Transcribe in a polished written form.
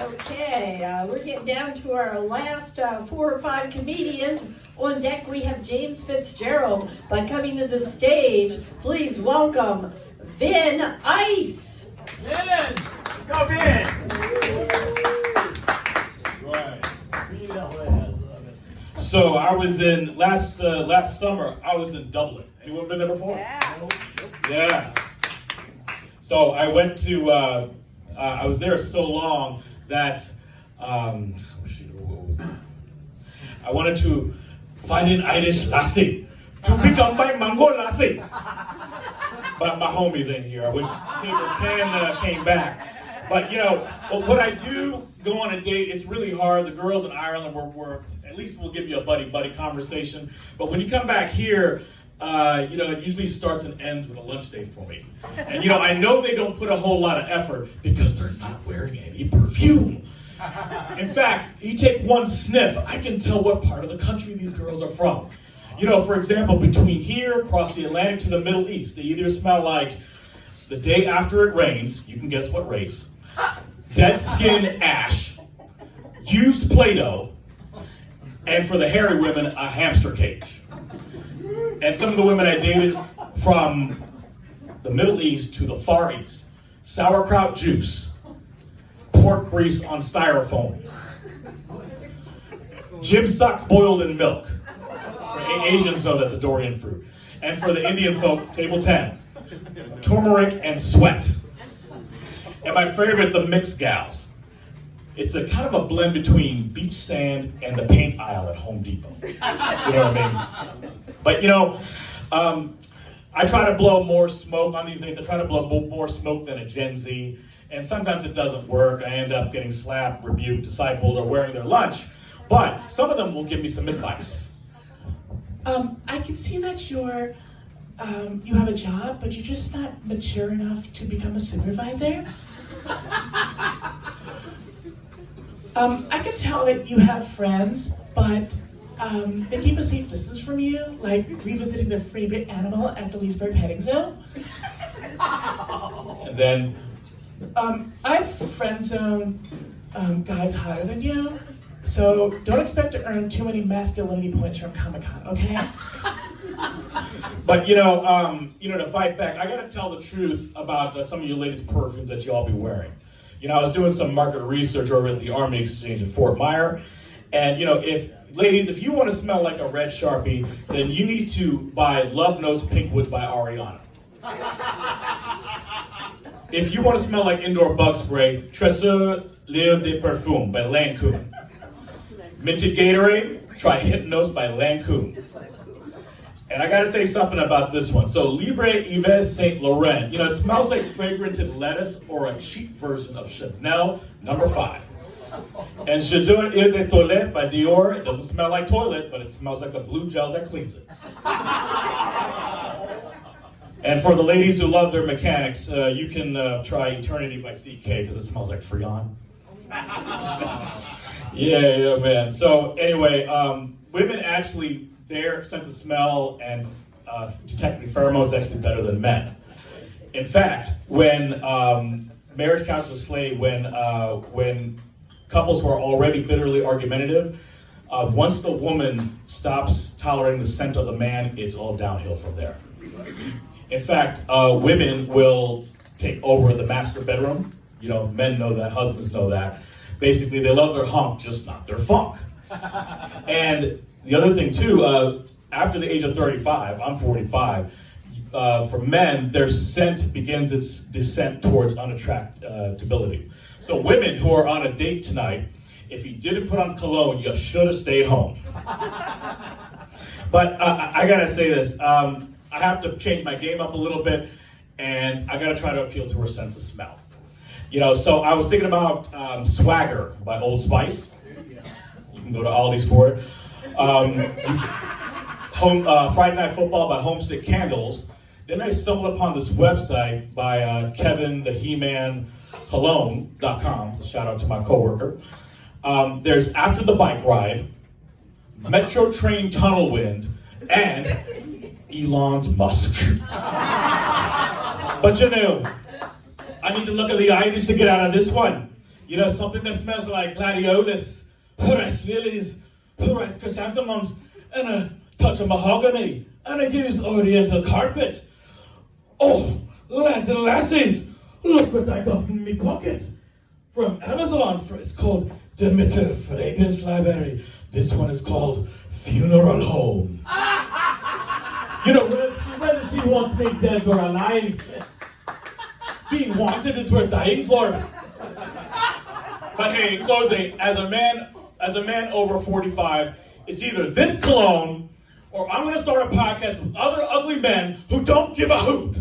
Okay, we're getting down to our last 4 or 5 comedians. On deck we have James Fitzgerald. By coming to the stage, please welcome Vin Ice. Vin! Go Vin! Right. So I was in last summer. I was in Dublin. Anyone been there before? Yeah. So I went to. I was there so long that I wanted to find an Irish lassie to become my mango lassie. But my homies ain't here. I wish Table 10 came back. But you know, what I do go on a date, it's really hard. The girls in Ireland were at least we'll give you a buddy conversation. But when you come back here, you know, it usually starts and ends with a lunch date for me. And you know, I know they don't put a whole lot of effort because they're not wearing any perfume. In fact, you take one sniff, I can tell what part of the country these girls are from. You know, for example, between here, across the Atlantic to the Middle East, they either smell like the day after it rains, you can guess what race, dead skin ash, used Play-Doh, and for the hairy women, a hamster cage. And some of the women I dated from the Middle East to the Far East, sauerkraut juice, pork grease on styrofoam, gym socks boiled in milk. For Asians, though, that's a durian fruit. And for the Indian folk, table 10, turmeric and sweat. And my favorite, the mixed gals. It's a kind of a blend between beach sand and the paint aisle at Home Depot. You know what I mean? But you know, I try to blow more smoke on these dates. I try to blow more smoke than a Gen Z. And sometimes it doesn't work. I end up getting slapped, rebuked, discipled, or wearing their lunch. But some of them will give me some advice. I can see that you have a job, but you're just not mature enough to become a supervisor. I can tell that you have friends, but they keep a safe distance from you, like revisiting their favorite animal at the Leesburg petting zoo. And then I've friend zoned guys hotter than you, so don't expect to earn too many masculinity points from Comic-Con, okay? But you know, to fight back, I gotta tell the truth about some of your latest perfumes that you all be wearing. You know, I was doing some market research over at the Army Exchange in Fort Myer, and you know, ladies, if you want to smell like a red Sharpie, then you need to buy Love Notes Pink Woods by Ariana. If you want to smell like indoor bug spray, Tresseur L'Eau de Perfume by Lancôme. Minted Gatorade, try Hypnose by Lancôme. And I gotta say something about this one. So Libre Yves Saint Laurent, you know, it smells like fragranted lettuce or a cheap version of Chanel No. 5. And J'adore Eau de Toilette by Dior, it doesn't smell like toilet, but it smells like the blue gel that cleans it. And for the ladies who love their mechanics, you can try Eternity by CK because it smells like Freon. Yeah, man. So anyway, women actually, their sense of smell and detecting pheromones is actually better than men. In fact, when marriage counselors say when couples who are already bitterly argumentative, once the woman stops tolerating the scent of the man, it's all downhill from there. In fact, women will take over the master bedroom. You know, men know that, husbands know that. Basically, they love their hunk, just not their funk. And the other thing too, after the age of 35, I'm 45, for men, their scent begins its descent towards unattractability. So women who are on a date tonight, if you didn't put on cologne, you should have stayed home. But I gotta say this, I have to change my game up a little bit, and I gotta try to appeal to her sense of smell. You know, so I was thinking about Swagger by Old Spice. You can go to Aldi's for it. Friday Night Football by Homesick Candles. Then I stumbled upon this website by Kevin the He-Man Cologne.com. So shout out to my coworker. There's After the Bike Ride, Metro Train Tunnel Wind, and Elon's Musk. But you know, I need to look at the Irish to get out of this one. You know, something that smells like gladiolus, fresh lilies, red chrysanthemums, and a touch of mahogany, and a used oriental carpet. Oh, lads and lassies, look what I got in my pocket. From Amazon, it's called Demeter Fragrance Library. This one is called Funeral Home. You know, whether she wants me dead or alive, being wanted is worth dying for. But hey, in closing, as a man over 45, it's either this cologne or I'm going to start a podcast with other ugly men who don't give a hoot.